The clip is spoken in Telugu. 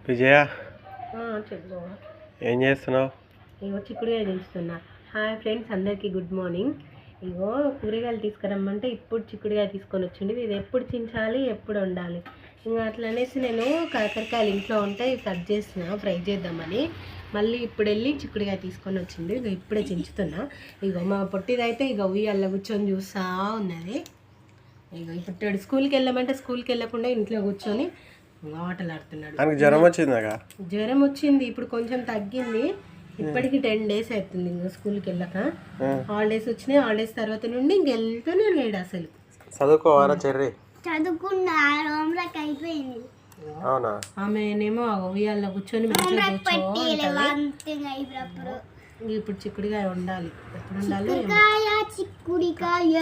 విజయ చెప్పు. ఏం చేస్తున్నావు? ఇగో చిక్కుడుకాయ దించుతున్నా. హాయ్ ఫ్రెండ్స్, అందరికీ గుడ్ మార్నింగ్. ఇగో కూరగాయలు తీసుకురమ్మంటే ఇప్పుడు చిక్కుడుకాయ తీసుకొని వచ్చింది. ఇది ఎప్పుడు చించాలి, ఎప్పుడు వండాలి, ఇంకా అట్లా అనేసి నేను కాకరకాయలు ఇంట్లో ఉంటే కట్ చేసిన ఫ్రై చేద్దామని. మళ్ళీ ఇప్పుడు వెళ్ళి చిక్కుడుకాయ తీసుకొని వచ్చింది. ఇక ఇప్పుడే చించుతున్నా. ఇగో మా పొట్టిదైతే ఇక ఉయ్యాల కూర్చొని చూస్తూ ఉన్నది. ఇక ఇప్పుడు స్కూల్కి వెళ్ళమంటే స్కూల్కి వెళ్ళకుండా ఇంట్లో కూర్చొని ఆటలు ఆడుతున్నాడు. జ్వరం వచ్చిందా? జ్వరం వచ్చింది, ఇప్పుడు కొంచెం తగ్గింది. ఇప్పటికి 10 days అవుతుంది ఇంకా స్కూల్కి వెళ్ళక. హాలిడేస్ వచ్చినాయి. హాలిడేస్ తర్వాత నుండి ఇంక వెళ్తూనే లేడు అసలు. చదువుకోవాలా చెర్రీ? చదువుకున్నా, హోంవర్క్ అయిపోయింది. అవునా? ఆమెనేమో ఉయ్యాల్లో కూర్చొని మంచిగా ఇప్పుడు చిక్కుడుకాయ వండాలి. ఎప్పుడు వండాలి? చిక్కుడికాయ